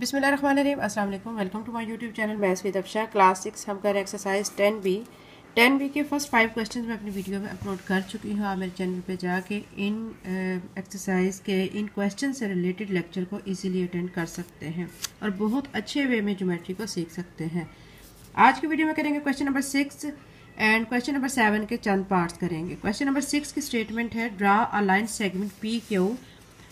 बिस्मिल्लाहिर्रहमानिर्रहीम, अस्सलाम वालेकुम। Welcome to my YouTube channel maths with Afsha. Class 6 हम कर एक्सरसाइज 10B के फर्स्ट 5 क्वेश्चंस मैं अपनी वीडियो में अपलोड कर चुकी हूँ। आप मेरे चैनल पे जाके इन एक्सरसाइज के इन क्वेश्चन से रिलेटेड लेक्चर को इजीली अटेंड कर सकते हैं और बहुत अच्छे वे में ज्योमेट्री को सीख सकते हैं। आज की वीडियो में करेंगे question number 6 and question number 7 के चंद पार्ट्स करेंगे। क्वेश्चन नंबर 6 की स्टेटमेंट है, draw a line segment P Q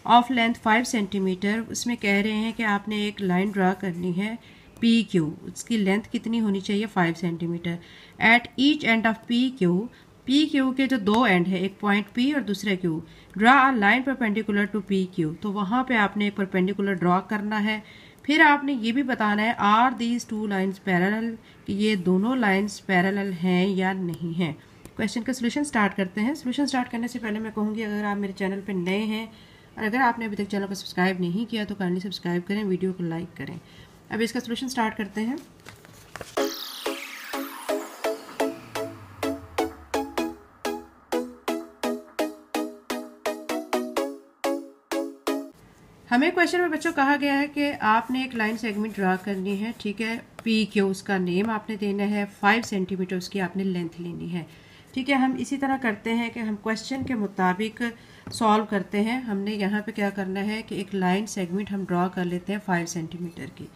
of length 5 centimetre. उसमें कह रहे हैं कि आपने एक लाइन ड्रा करनी है पी क्यू, उसकी लेंथ कितनी होनी चाहिए 5 centimetre. At each end of P Q के जो दो एंड है, एक पॉइंट पी और दूसरा Q, draw a line perpendicular to P Q. तो वहाँ पे आपने एक परपेंडिकुलर ड्रा करना है। फिर आपने ये भी बताना है are these two lines parallel, कि ये दोनों लाइन्स पैरेलल हैं या नहीं हैं। क्वेश्चन का सोल्यूशन स्टार्ट करते हैं। सोल्यूशन स्टार्ट करने से पहले मैं कहूँगी, अगर आप मेरे चैनल पर नए हैं और अगर आपने अभी तक चैनल को सब्सक्राइब नहीं किया तो काइंडली सब्सक्राइब करें, वीडियो को लाइक करें। अब इसका सोल्यूशन स्टार्ट करते हैं। हमें क्वेश्चन में बच्चों कहा गया है कि आपने एक लाइन सेगमेंट ड्रा करनी है, ठीक है। पी क्यू उसका नेम आपने देना है, 5 सेंटीमीटर उसकी आपने लेंथ लेनी है, ठीक है। हम इसी तरह करते हैं कि हम क्वेश्चन के मुताबिक सॉल्व करते हैं। हमने यहाँ पे क्या करना है कि एक लाइन सेगमेंट हम ड्रा कर लेते हैं 5 सेंटीमीटर की,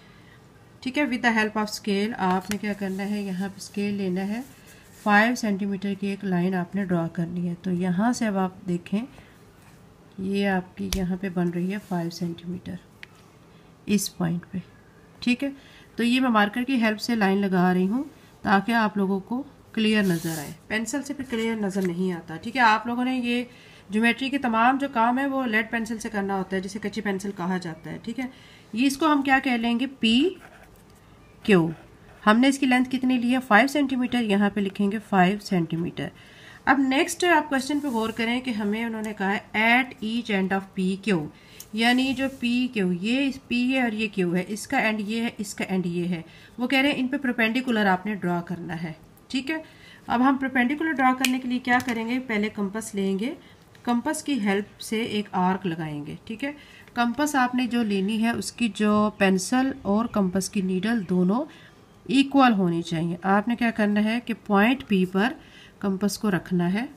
ठीक है। With the help of scale आपने क्या करना है, यहाँ पे स्केल लेना है, 5 सेंटीमीटर की एक लाइन आपने ड्रा करनी है। तो यहाँ से अब आप देखें, ये आपकी यहाँ पे बन रही है 5 सेंटीमीटर इस पॉइंट पे, ठीक है। तो ये मैं मार्कर की हेल्प से लाइन लगा रही हूँ ताकि आप लोगों को क्लियर नज़र आए। पेंसिल से फिर क्लियर नज़र नहीं आता, ठीक है। आप लोगों ने ये ज्योमेट्री के तमाम जो काम है वो लेड पेंसिल से करना होता है, जिसे कच्ची पेंसिल कहा जाता है, ठीक है। ये इसको हम क्या कह लेंगे, पी क्यू। हमने इसकी लेंथ कितनी ली है 5 सेंटीमीटर, यहाँ पे लिखेंगे 5 सेंटीमीटर। अब नेक्स्ट आप क्वेश्चन पे गौर करें कि हमें उन्होंने कहा है at each end of P Q, यानी जो पी क्यू, ये पी है और ये क्यू है, इसका एंड ये है, इसका एंड ये है। वो कह रहे हैं इन पे परपेंडिकुलर आपने ड्रा करना है, ठीक है। अब हम परपेंडिकुलर ड्रा करने के लिए क्या करेंगे, पहले कंपास लेंगे, कंपास की हेल्प से एक आर्क लगाएंगे, ठीक है। कंपास आपने जो लेनी है उसकी जो पेंसिल और कंपास की नीडल दोनों इक्वल होनी चाहिए। आपने क्या करना है कि पॉइंट पी पर कंपास को रखना है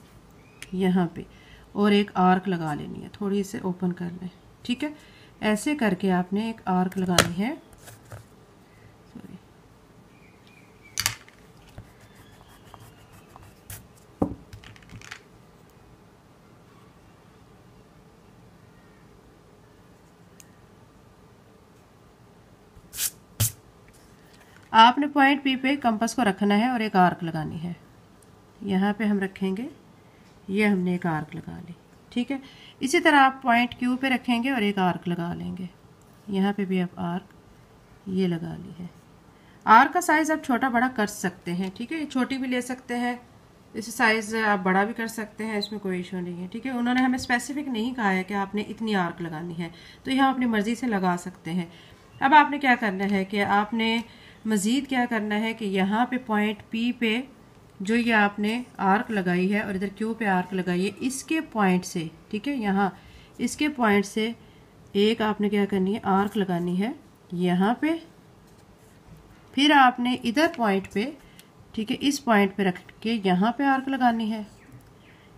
यहाँ पे और एक आर्क लगा लेनी है। थोड़ी इसे ओपन कर लें, ठीक है। ऐसे करके आपने एक आर्क लगानी है। आपने पॉइंट पी पे कंपास को रखना है और एक आर्क लगानी है। यहाँ पे हम रखेंगे, ये हमने एक आर्क लगा ली, ठीक है। इसी तरह आप पॉइंट क्यू पे रखेंगे और एक आर्क लगा लेंगे। यहाँ पे भी आप आर्क ये लगा ली है। आर्क का साइज़ आप छोटा बड़ा कर सकते हैं, ठीक है। छोटी भी ले सकते हैं, इस साइज़ आप बड़ा भी कर सकते हैं, इसमें कोई इशू नहीं है, ठीक है। उन्होंने हमें स्पेसिफिक नहीं कहा है कि आपने इतनी आर्क लगानी है, तो यहाँ अपनी मर्ज़ी से लगा सकते हैं। अब आपने क्या करना है कि आपने मज़ीद क्या करना है कि यहाँ पे पॉइंट पी पे जो ये आपने आर्क लगाई है और इधर क्यू पे आर्क लगाई है, इसके पॉइंट से, ठीक है, यहाँ इसके पॉइंट से एक आपने क्या करनी है, आर्क लगानी है यहाँ पे। फिर आपने इधर पॉइंट पे, ठीक है, इस पॉइंट पे रख के यहाँ पे आर्क लगानी है।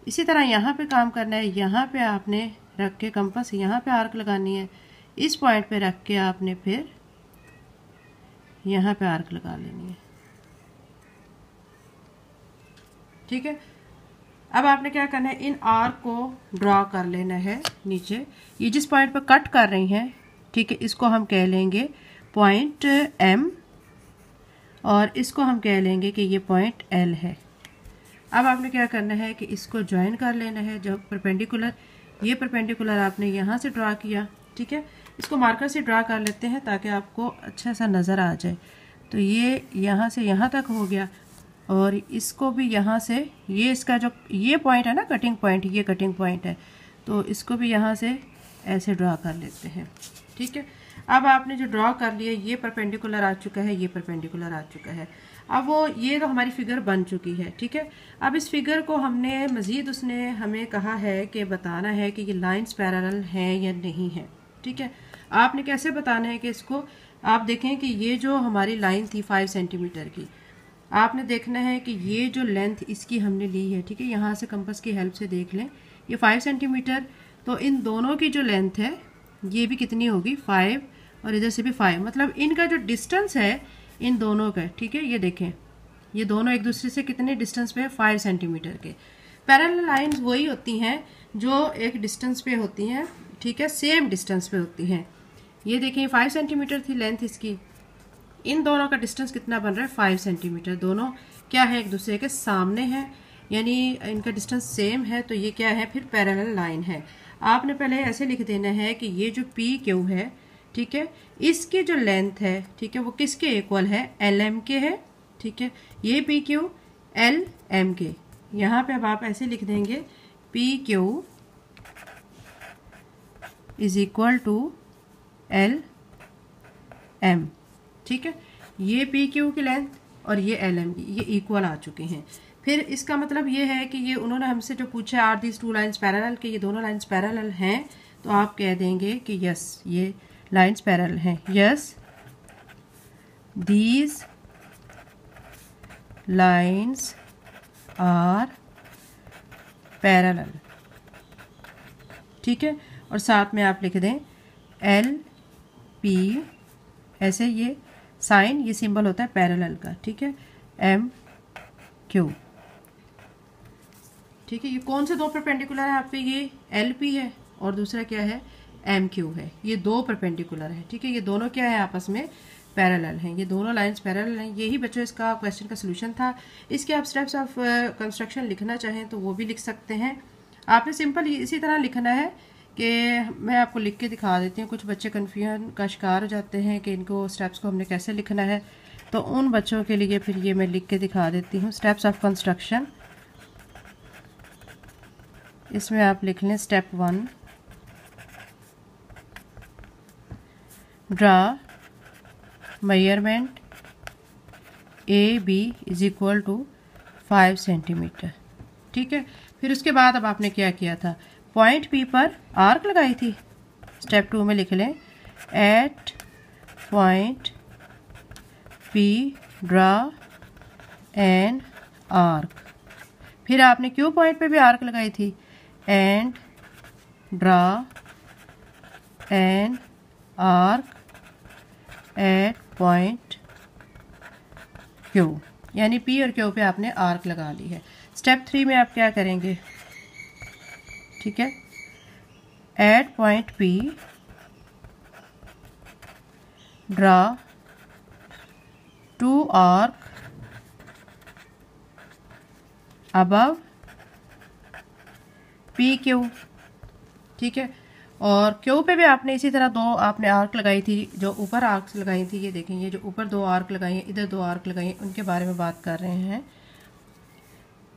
इसी तरह यहाँ पे काम करना है, यहाँ पे आपने रख के कंपास यहाँ पे आर्क लगानी है। इस पॉइंट पे रख के आपने फिर यहाँ पे आर्क लगा लेनी है, ठीक है। अब आपने क्या करना है, इन आर्क को ड्रॉ कर लेना है नीचे। ये जिस पॉइंट पर कट कर रही हैं, ठीक है, इसको हम कह लेंगे पॉइंट एम और इसको हम कह लेंगे कि ये पॉइंट एल है। अब आपने क्या करना है कि इसको ज्वाइन कर लेना है, जो परपेंडिकुलर, ये परपेंडिकुलर आपने यहाँ से ड्रा किया, ठीक है। इसको मार्कर से ड्रा कर लेते हैं ताकि आपको अच्छा सा नज़र आ जाए। तो ये यहाँ से यहाँ तक हो गया और इसको भी यहाँ से, ये इसका जो ये पॉइंट है ना कटिंग पॉइंट, ये कटिंग पॉइंट है, तो इसको भी यहाँ से ऐसे ड्रा कर लेते हैं, ठीक है। अब आपने जो ड्रा कर लिया, ये परपेंडिकुलर आ चुका है, ये परपेंडिकुलर आ चुका है। अब वो ये तो हमारी फिगर बन चुकी है, ठीक है। अब इस फिगर को हमने मज़ीद, उसने हमें कहा है कि बताना है कि ये लाइंस पैरेलल हैं या नहीं है, ठीक है। आपने कैसे बताना है कि इसको, आप देखें कि ये जो हमारी लाइन थी 5 सेंटीमीटर की, आपने देखना है कि ये जो लेंथ इसकी हमने ली है, ठीक है, यहाँ से कंपास की हेल्प से देख लें, ये 5 सेंटीमीटर, तो इन दोनों की जो लेंथ है ये भी कितनी होगी 5, और इधर से भी 5, मतलब इनका जो डिस्टेंस है इन दोनों का, ठीक है, ये देखें ये दोनों एक दूसरे से कितने डिस्टेंस पे है 5 सेंटीमीटर के। पैरेलल लाइंस वही होती हैं जो एक डिस्टेंस पे होती हैं, ठीक है, सेम डिस्टेंस पे होती हैं। ये देखें 5 सेंटीमीटर थी लेंथ इसकी, इन दोनों का डिस्टेंस कितना बन रहा है 5 सेंटीमीटर, दोनों क्या है एक दूसरे के सामने हैं, यानी इनका डिस्टेंस सेम है, तो ये क्या है फिर पैरेलल लाइन है। आपने पहले ऐसे लिख देना है कि ये जो पी क्यू है, ठीक है, इसकी जो लेंथ है, ठीक है, वो किसके इक्वल है, एल एम के है, ठीक है, ये पी क्यू एल एम के। यहाँ पे अब आप ऐसे लिख देंगे P Q is equal to L M, ठीक है, ये पी क्यू की लेंथ और ये एल एम की, ये इक्वल आ चुके हैं। फिर इसका मतलब ये है कि ये उन्होंने हमसे जो पूछा are these two lines parallel, कि ये दोनों लाइंस पैरेलल हैं, तो आप कह देंगे कि यस ये लाइंस पैरेलल हैं, yes these lines are parallel, ठीक है, और साथ में आप लिख दें एल पी, ऐसे ये साइन, ये सिंबल होता है पैरेलल का, ठीक है, एम क्यू, ठीक है। ये कौन से दो परपेंडिकुलर है आपके, ये एल पी है और दूसरा क्या है एम क्यू है, ये दो परपेंडिकुलर है, ठीक है, ये दोनों क्या है आपस में पैरेलल हैं, ये दोनों लाइंस पैरेलल हैं। यही बच्चों इसका क्वेश्चन का सोल्यूशन था। इसके आप स्टेप्स ऑफ कंस्ट्रक्शन लिखना चाहें तो वो भी लिख सकते हैं। आपने सिंपल इसी तरह लिखना है कि मैं आपको लिख के दिखा देती हूँ। कुछ बच्चे कन्फ्यूजन का शिकार हो जाते हैं कि इनको स्टेप्स को हमने कैसे लिखना है, तो उन बच्चों के लिए फिर ये मैं लिख के दिखा देती हूँ। स्टेप्स ऑफ कंस्ट्रक्शन, इसमें आप लिख लें step 1, draw measurement A B is equal to 5 centimetre, ठीक है। फिर उसके बाद अब आपने क्या किया था, पॉइंट पी पर आर्क लगाई थी। स्टेप 2 में लिख लें at point P draw an arc. फिर आपने क्यू पॉइंट पे भी आर्क लगाई थी, and draw an arc at point Q, यानी पी और क्यू पे आपने आर्क लगा ली है। स्टेप 3 में आप क्या करेंगे, ठीक है, at point P draw 2 arc above P Q, ठीक है। और क्यू पे भी आपने इसी तरह 2 आपने आर्क लगाई थी, जो ऊपर आर्क लगाई थी, ये देखें, ये जो ऊपर 2 आर्क लगाई हैं, इधर 2 आर्क लगाई हैं, उनके बारे में बात कर रहे हैं।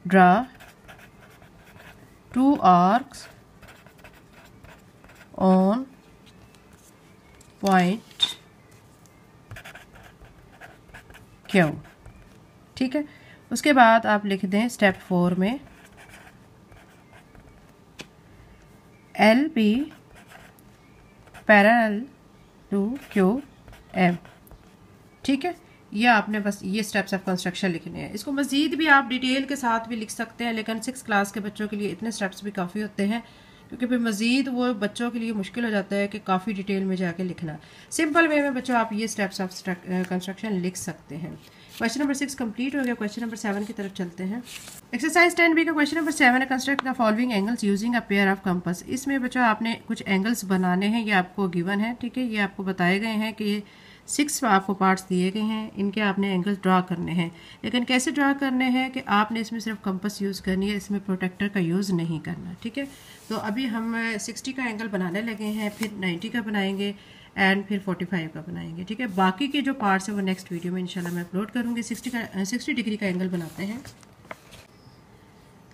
Draw 2 arcs on point Q, ठीक है। उसके बाद आप लिख दें स्टेप 4 में L B parallel to Q M, ठीक है। ये आपने बस ये स्टेप्स ऑफ कंस्ट्रक्शन लिखने हैं। इसको मज़ीद भी आप डिटेल के साथ भी लिख सकते हैं, लेकिन 6 क्लास के बच्चों के लिए इतने स्टेप्स भी काफ़ी होते हैं, क्योंकि फिर मज़ीद वो बच्चों के लिए मुश्किल हो जाता है कि काफ़ी डिटेल में जाके लिखना। सिंपल वे में बच्चों आप ये स्टेप्स ऑफ कंस्ट्रक्शन लिख सकते हैं। क्वेश्चन नंबर 6 कंप्लीट हो गया। क्वेश्चन नंबर 7 की तरफ चलते हैं। एक्सरसाइज 10B का क्वेश्चन नंबर 7 है, construct the following angles using a pair of compass. इसमें बच्चों आपने कुछ एंगल्स बनाने हैं, ये आपको गिवन है, ठीक है। ये आपको बताए गए हैं कि ये 6 आपको पार्ट्स दिए गए हैं, इनके आपने एंगल्स ड्रा करने हैं। लेकिन कैसे ड्रा करने हैं कि आपने इसमें सिर्फ कंपास यूज़ करनी है, इसमें प्रोटेक्टर का यूज़ नहीं करना, ठीक है। तो अभी हम 60 का एंगल बनाने लगे हैं, फिर 90 का बनाएंगे एंड फिर 45 का बनाएंगे, ठीक है। बाकी के जो पार्ट्स हैं वो नेक्स्ट वीडियो में इंशाल्लाह मैं अपलोड करूँगी। 60 डिग्री का एंगल बनाते हैं।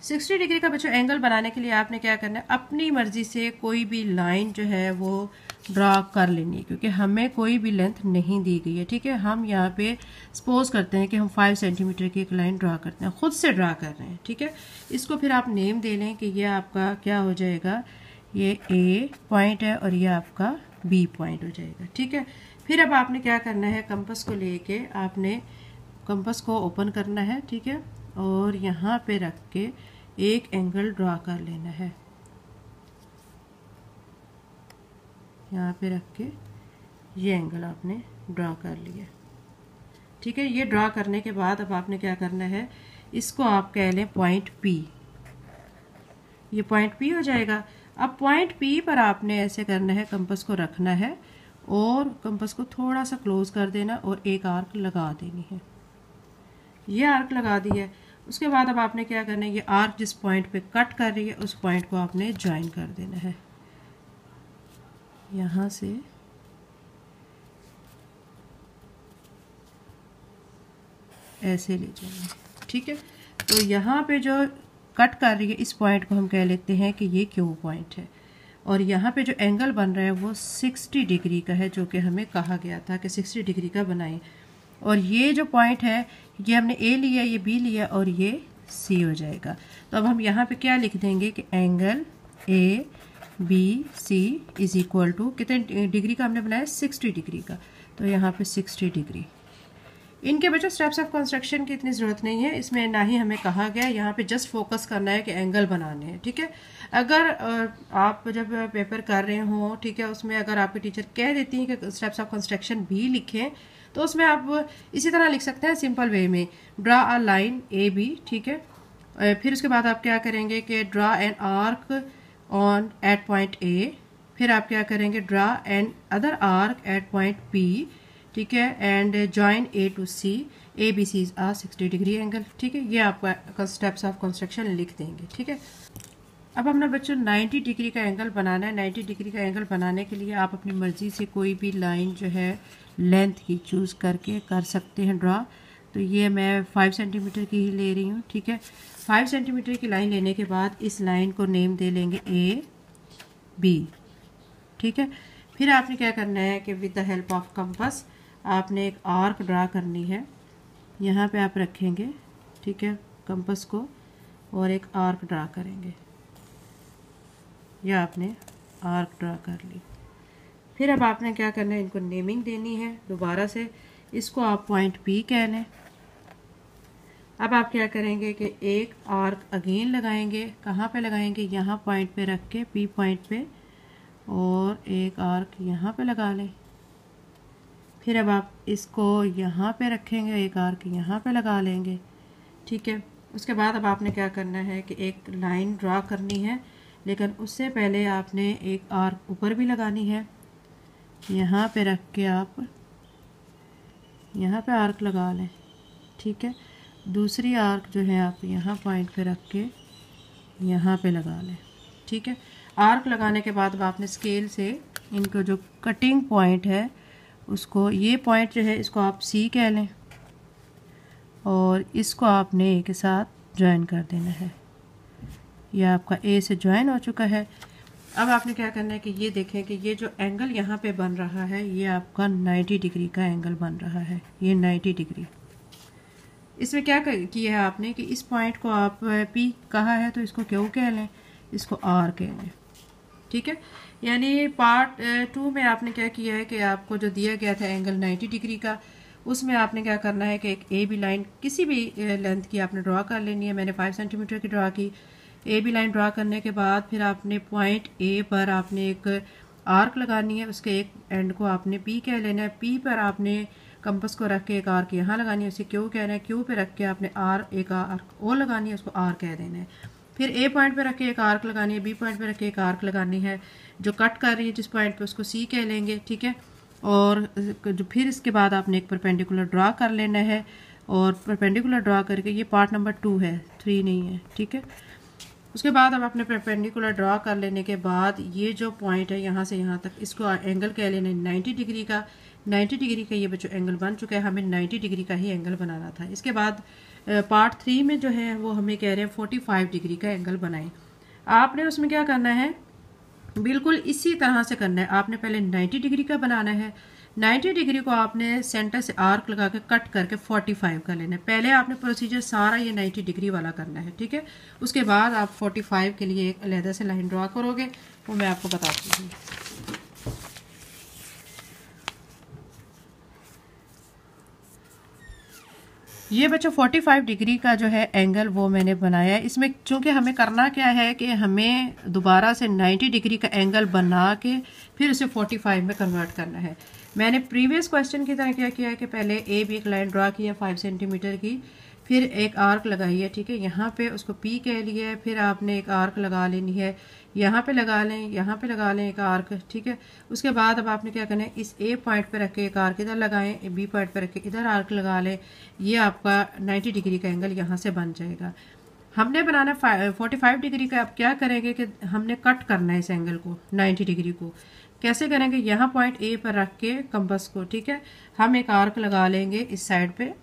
60 डिग्री का बच्चों एंगल बनाने के लिए आपने क्या करना है, अपनी मर्जी से कोई भी लाइन जो है वो ड्रा कर लेनी है, क्योंकि हमें कोई भी लेंथ नहीं दी गई है, ठीक है। हम यहाँ पे सपोज करते हैं कि हम 5 सेंटीमीटर की एक लाइन ड्रा करते हैं, खुद से ड्रा कर रहे हैं, ठीक है। इसको फिर आप नेम दे लें कि ये आपका क्या हो जाएगा, ये ए पॉइंट है और ये आपका बी पॉइंट हो जाएगा। ठीक है, फिर अब आपने क्या करना है, कंपास को लेके आपने कंपास को ओपन करना है। ठीक है, और यहाँ पे रख के एक एंगल ड्रा कर लेना है। यहाँ पे रख के ये एंगल आपने ड्रा कर लिया। ठीक है, ये ड्रा करने के बाद अब आपने क्या करना है, इसको आप कह लें पॉइंट पी। ये पॉइंट पी हो जाएगा। अब पॉइंट पी पर आपने ऐसे करना है, कंपास को रखना है और कंपास को थोड़ा सा क्लोज कर देना और एक आर्क लगा देनी है। ये आर्क लगा दी है। उसके बाद अब आपने क्या करना है, ये आर्क जिस पॉइंट पे कट कर रही है उस पॉइंट को आपने ज्वाइन कर देना है। यहाँ से ऐसे ले जाना। ठीक है, तो यहाँ पे जो कट कर रही है इस पॉइंट को हम कह लेते हैं कि ये क्यू पॉइंट है। और यहाँ पे जो एंगल बन रहा है वो 60 डिग्री का है, जो कि हमें कहा गया था कि 60 डिग्री का बनाएं। और ये जो पॉइंट है ये हमने ए लिया, ये बी लिया और ये सी हो जाएगा। तो अब हम यहाँ पे क्या लिख देंगे कि angle A B C is equal to कितने डिग्री का हमने बनाया, 60 डिग्री का। तो यहाँ पे 60 डिग्री। इनके बच्चों स्टेप्स ऑफ कंस्ट्रक्शन की इतनी ज़रूरत नहीं है, इसमें ना ही हमें कहा गया, यहाँ पे जस्ट फोकस करना है कि एंगल बनाने हैं। ठीक है, अगर आप जब पेपर कर रहे हो, ठीक है, उसमें अगर आपके टीचर कह देती हैं कि स्टेप्स ऑफ कंस्ट्रक्शन भी लिखें, तो उसमें आप इसी तरह लिख सकते हैं सिंपल वे में, draw a line A B. ठीक है, फिर उसके बाद आप क्या करेंगे कि draw an arc on at point A. फिर आप क्या करेंगे, draw another arc at point B. ठीक है, and join A to C, A B C is a 60 degree angle. ठीक है, ये आपका स्टेप्स ऑफ कंस्ट्रक्शन लिख देंगे। ठीक है, अब हमने बच्चों 90 डिग्री का एंगल बनाना है। 90 डिग्री का एंगल बनाने के लिए आप अपनी मर्जी से कोई भी लाइन जो है लेंथ की चूज़ करके कर सकते हैं ड्रा। तो ये मैं 5 सेंटीमीटर की ही ले रही हूँ। ठीक है, 5 सेंटीमीटर की लाइन लेने के बाद इस लाइन को नेम दे लेंगे ए बी। ठीक है, फिर आपने क्या करना है कि with the help of compass आपने एक आर्क ड्रा करनी है। यहाँ पे आप रखेंगे, ठीक है, कंपास को और एक आर्क ड्रा करेंगे। यह आपने आर्क ड्रा कर ली। फिर अब आपने क्या करना है, इनको नेमिंग देनी है दोबारा से। इसको आप पॉइंट पी कह लें। अब आप क्या करेंगे कि एक आर्क अगेन लगाएंगे। कहाँ पे लगाएंगे, यहाँ पॉइंट पे रख के, पी पॉइंट पे, और एक आर्क यहाँ पे लगा लें। फिर अब आप इसको यहाँ पे रखेंगे, एक आर्क यहाँ पे लगा लेंगे। ठीक है, उसके बाद अब आपने क्या करना है कि एक लाइन ड्रा करनी है, लेकिन उससे पहले आपने एक आर्क ऊपर भी लगानी है। यहाँ पे रख के आप यहाँ पे आर्क लगा लें। ठीक है, दूसरी आर्क जो है आप यहाँ पॉइंट पे रख के यहाँ पे लगा लें। ठीक है, आर्क लगाने के बाद अब आपने स्केल से इनको जो कटिंग पॉइंट है उसको, ये पॉइंट जो है इसको आप सी कह लें और इसको आपने ए के साथ ज्वाइन कर देना है। यह आपका ए से ज्वाइन हो चुका है। अब आपने क्या करना है कि ये देखें कि ये जो एंगल यहाँ पे बन रहा है ये आपका 90 डिग्री का एंगल बन रहा है। ये 90 डिग्री। इसमें क्या किया है आपने कि इस पॉइंट को आप पी कहा है तो इसको क्यों कह लें, इसको आर कह लें। ठीक है, यानी पार्ट 2 में आपने क्या किया है कि आपको जो दिया गया था एंगल 90 डिग्री का, उसमें आपने क्या करना है कि एक ए बी लाइन किसी भी लेंथ की आपने ड्रा कर लेनी है। मैंने 5 सेंटीमीटर की ड्रा की। ए बी लाइन ड्रा करने के बाद फिर आपने पॉइंट ए पर आपने एक आर्क लगानी है, उसके एक एंड को आपने पी कह लेना है। पी पर आपने कंपास को रख के एक आर्क यहाँ लगानी है, उसे क्यू कहना है। क्यू पे रख के आपने एक आर्क और लगानी है, उसको आर कह देना है। फिर ए पॉइंट पे रख के एक आर्क लगानी है, बी पॉइंट पे रख के एक आर्क लगानी है। जो कट कर रही है जिस पॉइंट पे उसको सी कह लेंगे। ठीक है, और जो फिर इसके बाद आपने एक परपेंडिकुलर ड्रा कर लेना है, और परपेंडिकुलर ड्रा करके, ये पार्ट नंबर 2 है, 3 नहीं है। ठीक है, उसके बाद अब आपने परपेंडिकुलर ड्रा कर लेने के बाद ये जो पॉइंट है यहाँ से यहाँ तक, इसको एंगल कह लेना है 90 डिग्री का। 90 डिग्री का ये बच्चों एंगल बन चुका है। हमें 90 डिग्री का ही एंगल बनाना था। इसके बाद पार्ट 3 में जो है वो हमें कह रहे हैं 45 डिग्री का एंगल बनाएं। आपने उसमें क्या करना है, बिल्कुल इसी तरह से करना है। आपने पहले 90 डिग्री का बनाना है। 90 डिग्री को आपने सेंटर से आर्क लगा के कट करके 45 का लेना है। पहले आपने प्रोसीजर सारा ये 90 डिग्री वाला करना है। ठीक है, उसके बाद आप 45 के लिए एक अलहदा से लाइन ड्रा करोगे, वो मैं आपको बताती हूँ। ये बच्चों 45 डिग्री का जो है एंगल वो मैंने बनाया है। इसमें चूंकि हमें करना क्या है कि हमें दोबारा से 90 डिग्री का एंगल बना के फिर उसे 45 में कन्वर्ट करना है। मैंने प्रीवियस क्वेश्चन की तरह क्या किया है कि पहले ए बी एक लाइन ड्रा की है 5 सेंटीमीटर की, फिर एक आर्क लगाई है, ठीक है, यहाँ पे उसको पी कह लिया है, फिर आपने एक आर्क लगा लेनी है, यहाँ पे लगा लें, यहाँ पे लगा लें एक आर्क, ठीक है। उसके बाद अब आपने क्या करना है, इस ए पॉइंट पे रख के एक आर्क इधर लगाएं, बी पॉइंट पे रख के इधर आर्क लगा लें, ये आपका 90 डिग्री का एंगल यहाँ से बन जाएगा। हमने बनाना 45 डिग्री का। अब क्या करेंगे कि हमने कट करना है इस एंगल को 90 डिग्री को। कैसे करेंगे, यहाँ पॉइंट ए पर रख के कंपास को, ठीक है, हम एक आर्क लगा लेंगे इस साइड पे,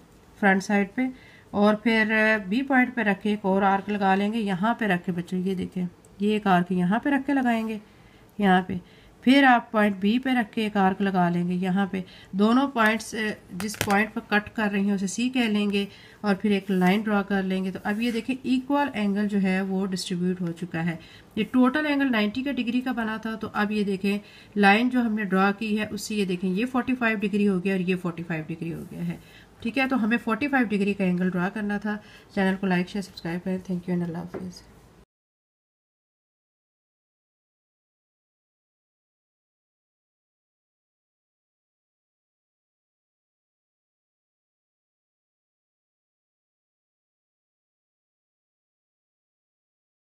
फ्रंट साइड पे, और फिर बी पॉइंट पे रख के एक और आर्क लगा लेंगे, यहाँ पे रख के बच्चों ये देखें, ये एक आर्क यहाँ पे रख के लगाएंगे यहाँ पे, फिर आप पॉइंट बी पे रख के एक आर्क लगा लेंगे यहाँ पे। दोनों पॉइंट्स जिस पॉइंट पर कट कर रही हैं उसे सी कह लेंगे और फिर एक लाइन ड्रा कर लेंगे। तो अब ये देखें इक्वल एंगल जो है वो डिस्ट्रीब्यूट हो चुका है। ये टोटल एंगल 90 का डिग्री का बना था, तो अब ये देखें लाइन जो हमने ड्रा की है उससे ये देखें ये 45 डिग्री हो गया और ये 45 डिग्री हो गया है, ठीक है। तो हमें 45 डिग्री का एंगल ड्रा करना था। चैनल को लाइक शेयर सब्सक्राइब करें। थैंक यू एंड अल्लाह हाफिज़।